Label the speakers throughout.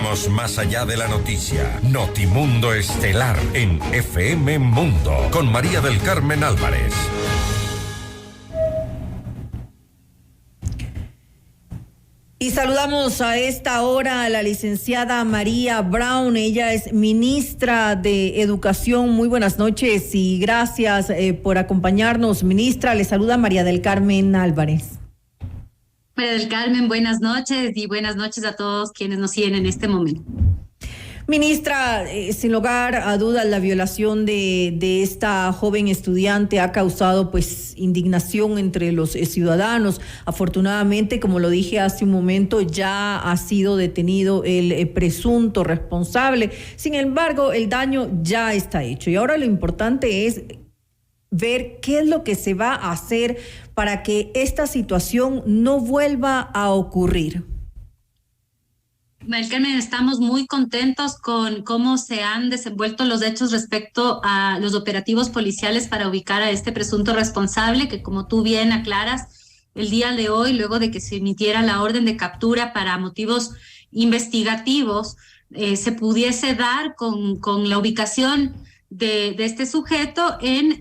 Speaker 1: Vamos más allá de la noticia. Notimundo Estelar en FM Mundo con María del Carmen Álvarez.
Speaker 2: Y saludamos a esta hora a la licenciada María Brown. Ella es ministra de Educación. Muy buenas noches y gracias por acompañarnos, ministra. Le saluda María del Carmen Álvarez.
Speaker 3: María del Carmen, buenas noches y buenas noches a todos quienes nos siguen en este momento.
Speaker 2: Ministra, sin lugar a dudas, la violación de esta joven estudiante ha causado pues indignación entre los ciudadanos. Afortunadamente, como lo dije hace un momento, ya ha sido detenido el presunto responsable. Sin embargo, el daño ya está hecho y ahora lo importante es ver qué es lo que se va a hacer para que esta situación no vuelva a ocurrir.
Speaker 3: María Carmen, estamos muy contentos con cómo se han desenvuelto los hechos respecto a los operativos policiales para ubicar a este presunto responsable, que como tú bien aclaras, el día de hoy, luego de que se emitiera la orden de captura para motivos investigativos, se pudiese dar con la ubicación de este sujeto en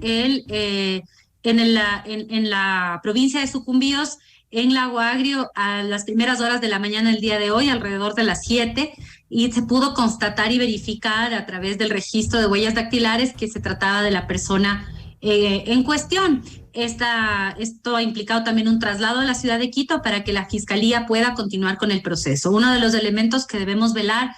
Speaker 3: la provincia de Sucumbíos, en Lago Agrio, a las primeras horas de la mañana del día de hoy, alrededor de las 7, y se pudo constatar y verificar a través del registro de huellas dactilares que se trataba de la persona en cuestión. Esto ha implicado también un traslado a la ciudad de Quito para que la Fiscalía pueda continuar con el proceso. Uno de los elementos que debemos velar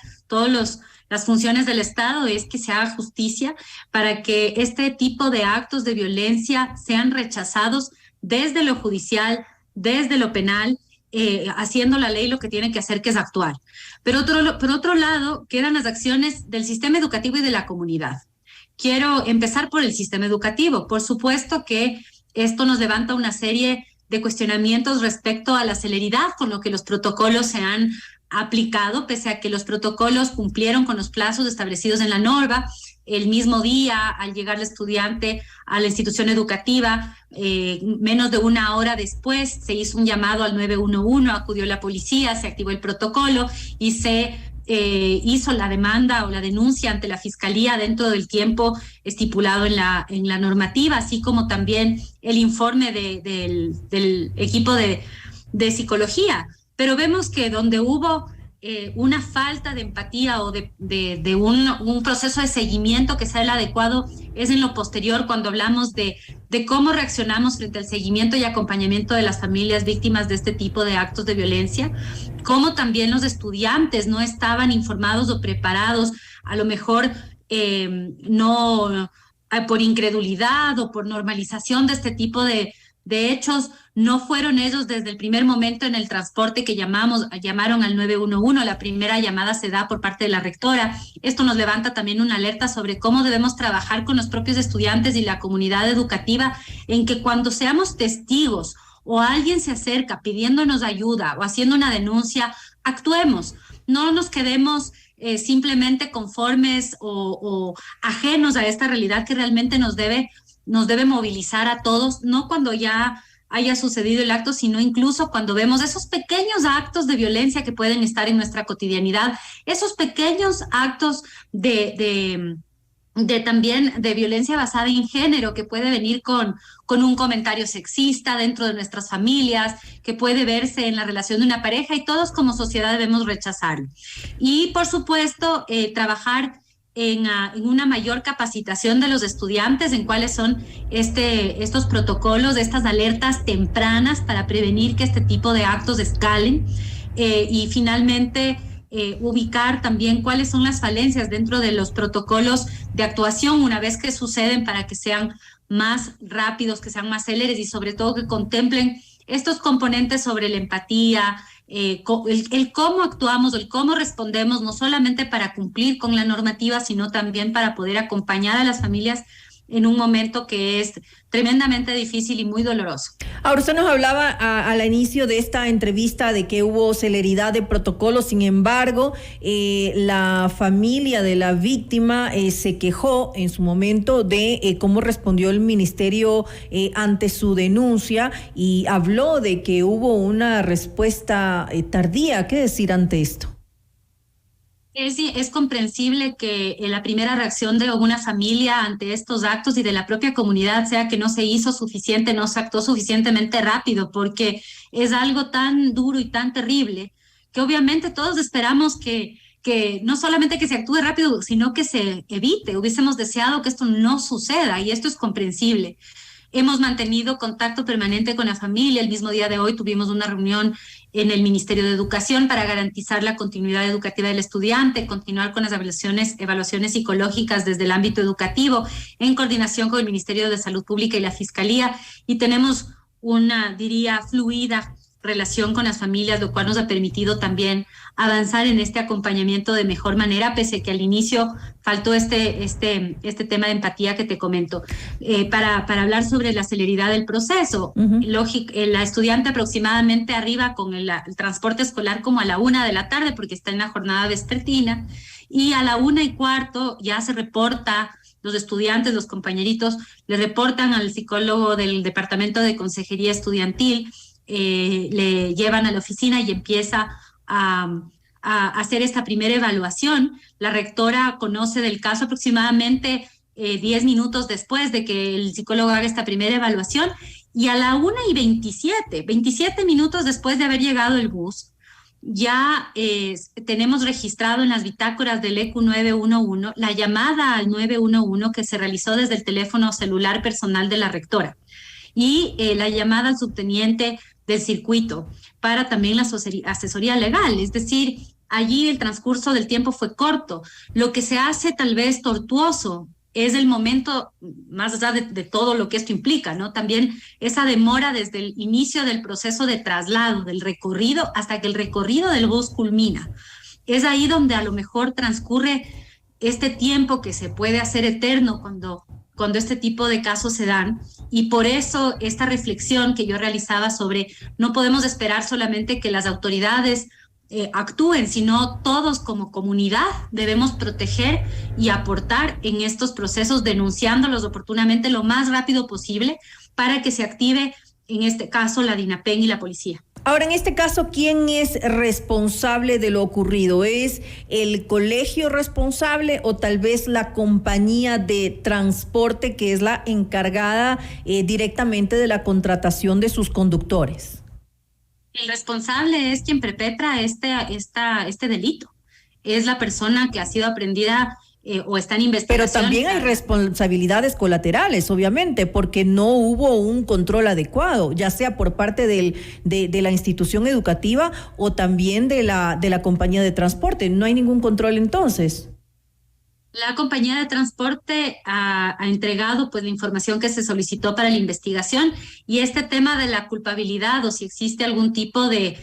Speaker 3: las funciones del Estado es que se haga justicia para que este tipo de actos de violencia sean rechazados desde lo judicial, desde lo penal, haciendo la ley lo que tiene que hacer, que es actuar. Pero por otro lado, quedan las acciones del sistema educativo y de la comunidad. Quiero empezar por el sistema educativo. Por supuesto que esto nos levanta una serie de cuestionamientos respecto a la celeridad con lo que los protocolos se han aplicado, pese a que los protocolos cumplieron con los plazos establecidos en la norma. El mismo día, al llegar el estudiante a la institución educativa, menos de una hora después, se hizo un llamado al 911, acudió la policía, se activó el protocolo y se hizo la demanda o la denuncia ante la Fiscalía dentro del tiempo estipulado en la normativa, así como también el informe del equipo de psicología. Pero vemos que donde hubo una falta de empatía o de un proceso de seguimiento que sea el adecuado es en lo posterior, cuando hablamos de cómo reaccionamos frente al seguimiento y acompañamiento de las familias víctimas de este tipo de actos de violencia, cómo también los estudiantes no estaban informados o preparados, a lo mejor no por incredulidad o por normalización de este tipo de hechos. No fueron ellos desde el primer momento en el transporte que llamaron al 911. La primera llamada se da por parte de la rectora. Esto nos levanta también una alerta sobre cómo debemos trabajar con los propios estudiantes y la comunidad educativa, en que cuando seamos testigos o alguien se acerca pidiéndonos ayuda o haciendo una denuncia, actuemos. No nos quedemos simplemente conformes o ajenos a esta realidad que realmente nos debe movilizar a todos, no cuando ya haya sucedido el acto, sino incluso cuando vemos esos pequeños actos de violencia que pueden estar en nuestra cotidianidad, esos pequeños actos también de violencia basada en género, que puede venir con un comentario sexista dentro de nuestras familias, que puede verse en la relación de una pareja, y todos como sociedad debemos rechazarlo. Y por supuesto, trabajar en una mayor capacitación de los estudiantes en cuáles son estos protocolos, estas alertas tempranas para prevenir que este tipo de actos escalen, y finalmente ubicar también cuáles son las falencias dentro de los protocolos de actuación una vez que suceden, para que sean más rápidos, que sean más céleres y sobre todo que contemplen estos componentes sobre la empatía, el cómo actuamos, el cómo respondemos, no solamente para cumplir con la normativa, sino también para poder acompañar a las familias en un momento que es tremendamente difícil y muy doloroso.
Speaker 2: Ahora, usted nos hablaba al inicio de esta entrevista de que hubo celeridad de protocolos. Sin embargo, la familia de la víctima se quejó en su momento de cómo respondió el ministerio ante su denuncia, y habló de que hubo una respuesta tardía. ¿Qué decir ante esto?
Speaker 3: Es comprensible que la primera reacción de una familia ante estos actos y de la propia comunidad sea que no se hizo suficiente, no se actuó suficientemente rápido, porque es algo tan duro y tan terrible que obviamente todos esperamos que no solamente que se actúe rápido, sino que se evite. Hubiésemos deseado que esto no suceda y esto es comprensible. Hemos mantenido contacto permanente con la familia. El mismo día de hoy tuvimos una reunión en el Ministerio de Educación para garantizar la continuidad educativa del estudiante, continuar con las evaluaciones psicológicas desde el ámbito educativo, en coordinación con el Ministerio de Salud Pública y la Fiscalía. Y tenemos una, diría, fluida relación con las familias, lo cual nos ha permitido también avanzar en este acompañamiento de mejor manera, pese a que al inicio faltó este tema de empatía que te comento. Para hablar sobre la celeridad del proceso, la estudiante aproximadamente arriba con el transporte escolar como a la 1 de la tarde, porque está en la jornada vespertina, y a la 1:15 ya se reporta. Los estudiantes, los compañeritos, le reportan al psicólogo del Departamento de Consejería Estudiantil, le llevan a la oficina y empieza a hacer esta primera evaluación. La rectora conoce del caso aproximadamente 10 minutos después de que el psicólogo haga esta primera evaluación, y a la 1:27 minutos después de haber llegado el bus, ya tenemos registrado en las bitácoras del ECU 911 la llamada al 911 que se realizó desde el teléfono celular personal de la rectora, y la llamada al subteniente del circuito para también la asesoría legal. Es decir, allí el transcurso del tiempo fue corto. Lo que se hace tal vez tortuoso es el momento, más allá de todo lo que esto implica, ¿no? También esa demora desde el inicio del proceso de traslado, del recorrido, hasta que el recorrido del bus culmina. Es ahí donde a lo mejor transcurre este tiempo que se puede hacer eterno cuando este tipo de casos se dan, y por eso esta reflexión que yo realizaba sobre no podemos esperar solamente que las autoridades actúen, sino todos como comunidad debemos proteger y aportar en estos procesos, denunciándolos oportunamente lo más rápido posible para que se active, en este caso, la DINAPEN y la policía.
Speaker 2: Ahora, en este caso, ¿quién es responsable de lo ocurrido? ¿Es el colegio responsable o tal vez la compañía de transporte que es la encargada directamente de la contratación de sus conductores?
Speaker 3: El responsable es quien perpetra este delito. Es la persona que ha sido aprendida o está en investigación.
Speaker 2: Pero también hay responsabilidades colaterales, obviamente, porque no hubo un control adecuado, ya sea por parte de la institución educativa o también de la compañía de transporte. No hay ningún control entonces.
Speaker 3: La compañía de transporte ha entregado pues la información que se solicitó para la investigación, y este tema de la culpabilidad o si existe algún tipo de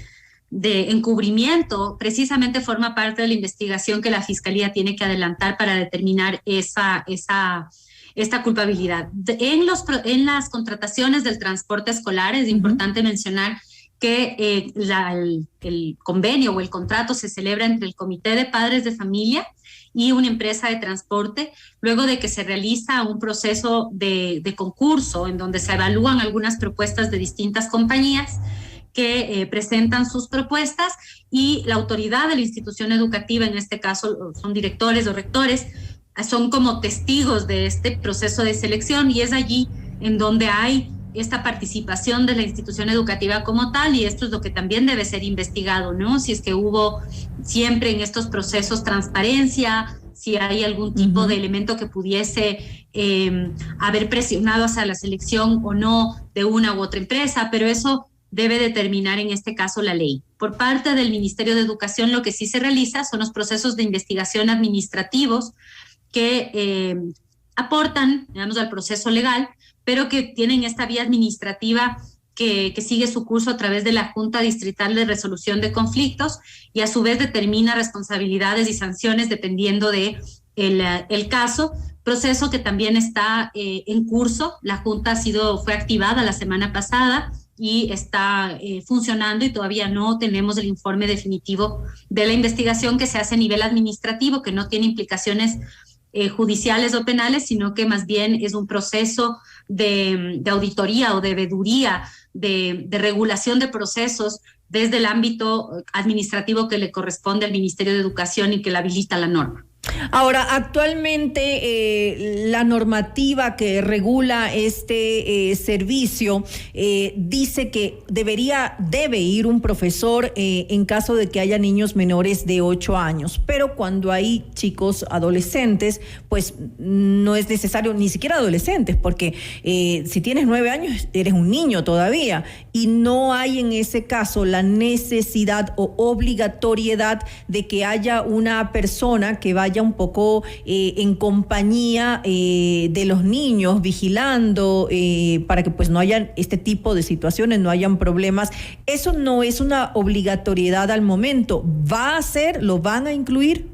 Speaker 3: encubrimiento precisamente forma parte de la investigación que la Fiscalía tiene que adelantar para determinar esta culpabilidad. En las contrataciones del transporte escolar es importante mencionar que el convenio o el contrato se celebra entre el Comité de Padres de Familia y una empresa de transporte, luego de que se realiza un proceso de concurso en donde se evalúan algunas propuestas de distintas compañías que presentan sus propuestas, y la autoridad de la institución educativa, en este caso son directores o rectores, son como testigos de este proceso de selección, y es allí en donde hay esta participación de la institución educativa como tal, y esto es lo que también debe ser investigado, ¿no? Si es que hubo siempre en estos procesos transparencia, si hay algún tipo de elemento que pudiese haber presionado hacia la selección o no de una u otra empresa, pero eso debe determinar en este caso la ley. Por parte del Ministerio de Educación, lo que sí se realiza son los procesos de investigación administrativos que aportan, digamos, al proceso legal, pero que tienen esta vía administrativa que sigue su curso a través de la Junta Distrital de Resolución de Conflictos, y a su vez determina responsabilidades y sanciones dependiendo de el caso, proceso que también está en curso. La Junta fue activada la semana pasada y está funcionando, y todavía no tenemos el informe definitivo de la investigación que se hace a nivel administrativo, que no tiene implicaciones judiciales o penales, sino que más bien es un proceso de auditoría o de veeduría, de regulación de procesos desde el ámbito administrativo que le corresponde al Ministerio de Educación y que la habilita la norma.
Speaker 2: Ahora, actualmente la normativa que regula este servicio dice que debe ir un profesor en caso de que haya niños menores de 8 años, pero cuando hay chicos adolescentes, pues no es necesario, ni siquiera adolescentes, porque si tienes 9 años eres un niño todavía, y no hay en ese caso la necesidad o obligatoriedad de que haya una persona que vaya un poco en compañía de los niños, vigilando para que pues no haya este tipo de situaciones, no hayan problemas. Eso no es una obligatoriedad al momento. ¿Va a ser? ¿Lo van a incluir?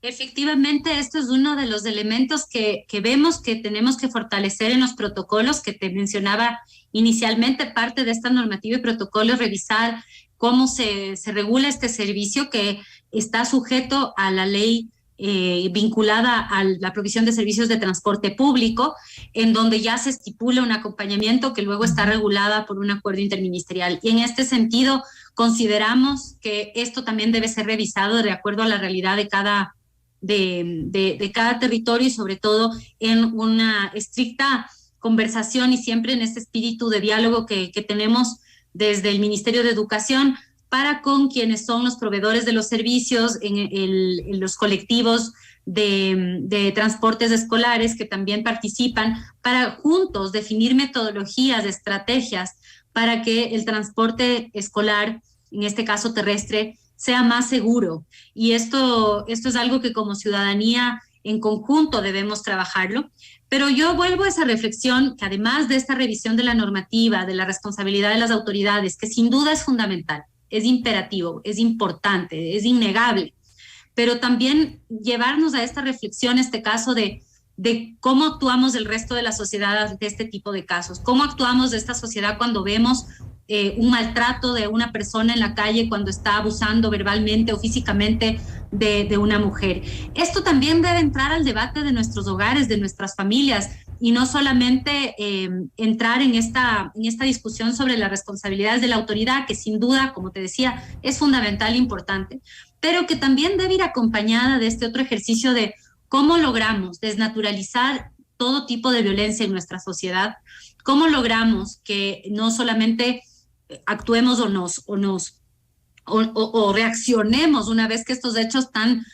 Speaker 3: Efectivamente, esto es uno de los elementos que vemos que tenemos que fortalecer en los protocolos que te mencionaba inicialmente. Parte de esta normativa y protocolo es revisar cómo se regula este servicio que está sujeto a la ley vinculada a la provisión de servicios de transporte público, en donde ya se estipula un acompañamiento que luego está regulada por un acuerdo interministerial. Y en este sentido, consideramos que esto también debe ser revisado de acuerdo a la realidad de cada territorio y sobre todo en una estricta conversación y siempre en este espíritu de diálogo que tenemos desde el Ministerio de Educación para con quienes son los proveedores de los servicios en los colectivos de transportes escolares que también participan, para juntos definir metodologías, estrategias para que el transporte escolar, en este caso terrestre, sea más seguro. Y esto es algo que como ciudadanía en conjunto debemos trabajarlo. Pero yo vuelvo a esa reflexión que además de esta revisión de la normativa, de la responsabilidad de las autoridades, que sin duda es fundamental, es imperativo, es importante, es innegable, pero también llevarnos a esta reflexión, este caso de cómo actuamos el resto de la sociedad ante este tipo de casos, cómo actuamos de esta sociedad cuando vemos un maltrato de una persona en la calle, cuando está abusando verbalmente o físicamente de una mujer. Esto también debe entrar al debate de nuestros hogares, de nuestras familias, y no solamente entrar en esta discusión sobre las responsabilidades de la autoridad, que sin duda, como te decía, es fundamental e importante, pero que también debe ir acompañada de este otro ejercicio de cómo logramos desnaturalizar todo tipo de violencia en nuestra sociedad, cómo logramos que no solamente actuemos o reaccionemos una vez que estos hechos tan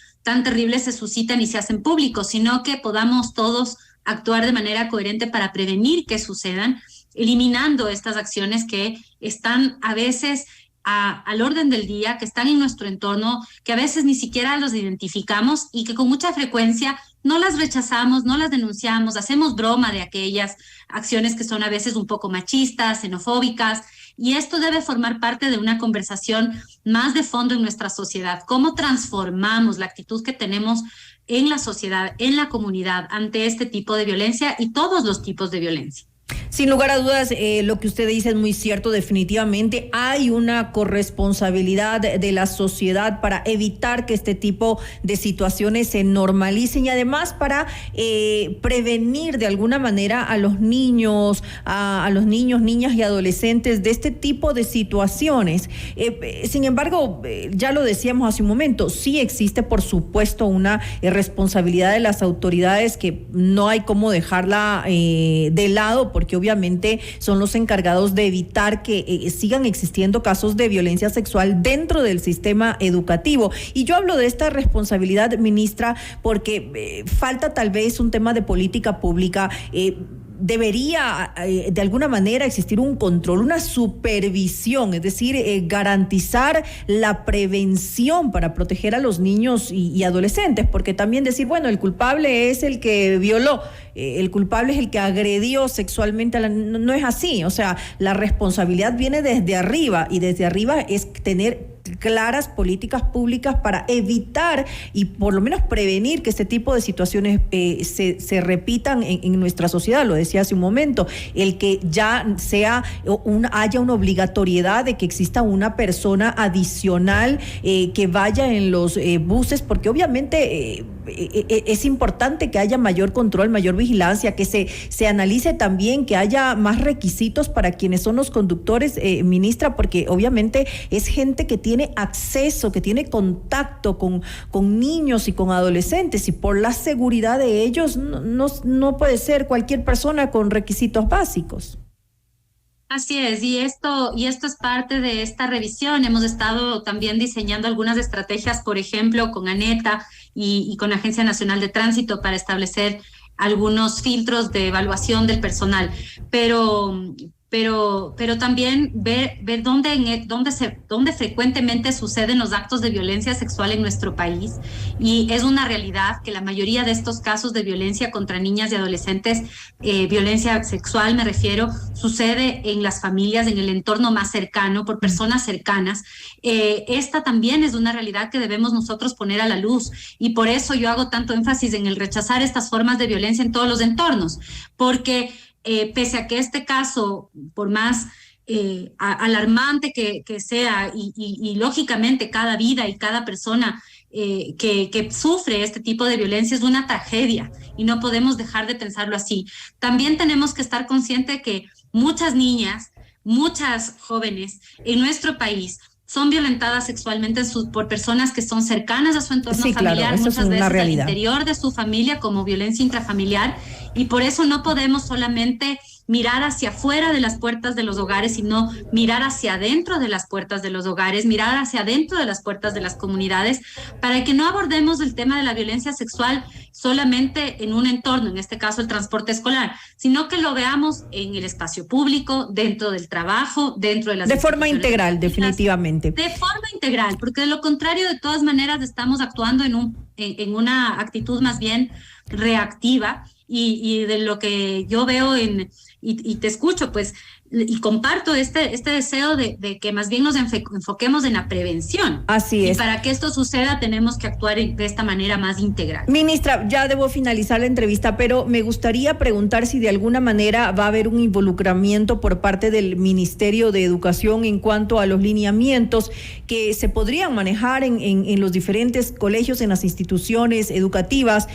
Speaker 3: terribles se suscitan y se hacen públicos, sino que podamos todos actuar de manera coherente para prevenir que sucedan, eliminando estas acciones que están a veces al orden del día, que están en nuestro entorno, que a veces ni siquiera los identificamos y que con mucha frecuencia no las rechazamos, no las denunciamos, hacemos broma de aquellas acciones que son a veces un poco machistas, xenofóbicas, y esto debe formar parte de una conversación más de fondo en nuestra sociedad. ¿Cómo transformamos la actitud que tenemos en la sociedad, en la comunidad, ante este tipo de violencia y todos los tipos de violencia?
Speaker 2: Sin lugar a dudas, lo que usted dice es muy cierto. Definitivamente hay una corresponsabilidad de la sociedad para evitar que este tipo de situaciones se normalicen y además para prevenir de alguna manera a los niños, niñas y adolescentes de este tipo de situaciones. Sin embargo, ya lo decíamos hace un momento, sí existe por supuesto una responsabilidad de las autoridades que no hay cómo dejarla de lado, porque obviamente son los encargados de evitar que sigan existiendo casos de violencia sexual dentro del sistema educativo. Y yo hablo de esta responsabilidad, ministra, porque falta tal vez un tema de política pública. Debería de alguna manera existir un control, una supervisión, es decir, garantizar la prevención para proteger a los niños y adolescentes, porque también decir, bueno, el culpable es el que violó, el culpable es el que agredió sexualmente no es así. O sea, la responsabilidad viene desde arriba y desde arriba es tener claras políticas públicas para evitar y por lo menos prevenir que este tipo de situaciones se repitan en nuestra sociedad. Lo decía hace un momento, el que ya haya una obligatoriedad de que exista una persona adicional que vaya en los buses, porque obviamente es importante que haya mayor control, mayor vigilancia, que se analice también que haya más requisitos para quienes son los conductores, ministra, porque obviamente es gente que tiene acceso, que tiene contacto con niños y con adolescentes, y por la seguridad de ellos no puede ser cualquier persona con requisitos básicos.
Speaker 3: Así es, y esto es parte de esta revisión. Hemos estado también diseñando algunas estrategias, por ejemplo, con ANETA y con la Agencia Nacional de Tránsito para establecer algunos filtros de evaluación del personal, pero también ver dónde frecuentemente suceden los actos de violencia sexual en nuestro país. Y es una realidad que la mayoría de estos casos de violencia contra niñas y adolescentes, violencia sexual me refiero, sucede en las familias, en el entorno más cercano, por personas cercanas. Esta también es una realidad que debemos nosotros poner a la luz, y por eso yo hago tanto énfasis en el rechazar estas formas de violencia en todos los entornos, porque pese a que este caso, por más alarmante que sea, y lógicamente cada vida y cada persona que sufre este tipo de violencia es una tragedia, y no podemos dejar de pensarlo así. También tenemos que estar conscientes que muchas niñas, muchas jóvenes en nuestro país son violentadas sexualmente por personas que son cercanas a su entorno familiar,
Speaker 2: claro,
Speaker 3: muchas veces al
Speaker 2: realidad.
Speaker 3: interior de su familia, como violencia intrafamiliar, y por eso no podemos solamente mirar hacia afuera de las puertas de los hogares, sino mirar hacia adentro de las puertas de los hogares, mirar hacia adentro de las puertas de las comunidades, para que no abordemos el tema de la violencia sexual solamente en un entorno, en este caso el transporte escolar, sino que lo veamos en el espacio público, dentro del trabajo, dentro de las
Speaker 2: de forma integral,
Speaker 3: públicas,
Speaker 2: definitivamente.
Speaker 3: de forma integral, porque de lo contrario, de todas maneras, estamos actuando en una actitud más bien reactiva, y de lo que yo veo y te escucho, pues, y comparto este deseo de que más bien nos enfoquemos en la prevención.
Speaker 2: Así es.
Speaker 3: Y para que esto suceda tenemos que actuar de esta manera más integral.
Speaker 2: Ministra, ya debo finalizar la entrevista, pero me gustaría preguntar si de alguna manera va a haber un involucramiento por parte del Ministerio de Educación en cuanto a los lineamientos que se podrían manejar en los diferentes colegios, en las instituciones educativas,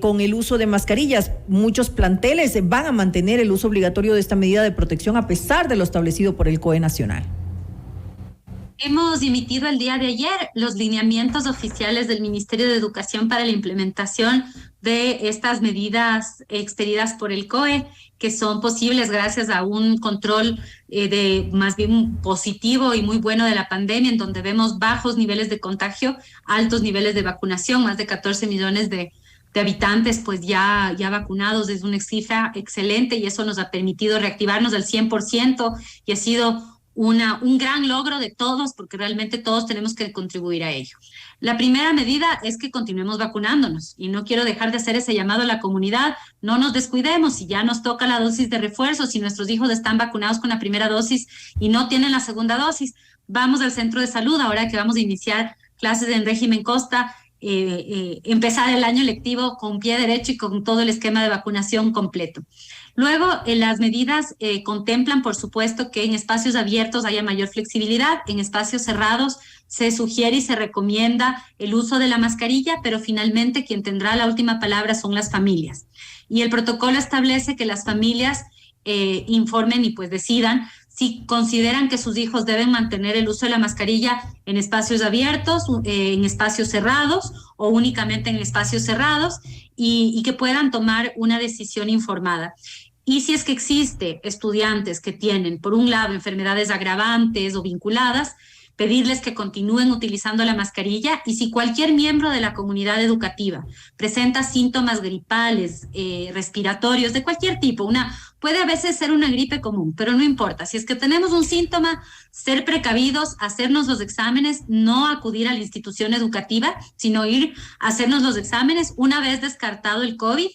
Speaker 2: con el uso de mascarillas. Muchos planteles van a mantener el uso obligatorio de esta medida de protección a pesar de lo establecido por el COE Nacional.
Speaker 3: Hemos emitido el día de ayer los lineamientos oficiales del Ministerio de Educación para la implementación de estas medidas expedidas por el COE, que son posibles gracias a un control de más bien positivo y muy bueno de la pandemia, en donde vemos bajos niveles de contagio, altos niveles de vacunación, más de 14 millones de habitantes pues ya vacunados. Es una cifra excelente, y eso nos ha permitido reactivarnos al 100%, y ha sido un gran logro de todos, porque realmente todos tenemos que contribuir a ello. La primera medida es que continuemos vacunándonos, y no quiero dejar de hacer ese llamado a la comunidad. No nos descuidemos. Si ya nos toca la dosis de refuerzo, si nuestros hijos están vacunados con la primera dosis y no tienen la segunda dosis, vamos al centro de salud ahora que vamos a iniciar clases en régimen Costa, empezar el año lectivo con pie derecho y con todo el esquema de vacunación completo. Luego, las medidas contemplan, por supuesto, que en espacios abiertos haya mayor flexibilidad. En espacios cerrados se sugiere y se recomienda el uso de la mascarilla, pero finalmente quien tendrá la última palabra son las familias. Y el protocolo establece que las familias informen y pues decidan si consideran que sus hijos deben mantener el uso de la mascarilla en espacios abiertos, en espacios cerrados o únicamente en espacios cerrados, y que puedan tomar una decisión informada. Y si es que existe estudiantes que tienen, por un lado, enfermedades agravantes o vinculadas, pedirles que continúen utilizando la mascarilla. Y si cualquier miembro de la comunidad educativa presenta síntomas gripales, respiratorios, de cualquier tipo, puede a veces ser una gripe común, pero no importa. Si es que tenemos un síntoma, ser precavidos, hacernos los exámenes, no acudir a la institución educativa, sino ir a hacernos los exámenes. Una vez descartado el COVID,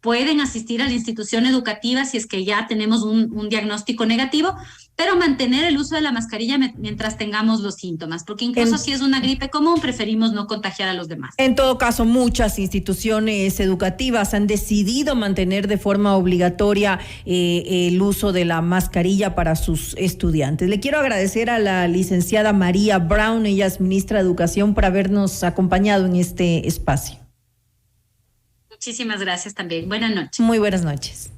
Speaker 3: pueden asistir a la institución educativa si es que ya tenemos un diagnóstico negativo, pero mantener el uso de la mascarilla mientras tengamos los síntomas, porque incluso si es una gripe común, preferimos no contagiar a los demás.
Speaker 2: En todo caso, muchas instituciones educativas han decidido mantener de forma obligatoria el uso de la mascarilla para sus estudiantes. Le quiero agradecer a la licenciada María Brown, ella es ministra de Educación, por habernos acompañado en este espacio.
Speaker 3: Muchísimas gracias también. Buenas noches.
Speaker 2: Muy buenas noches.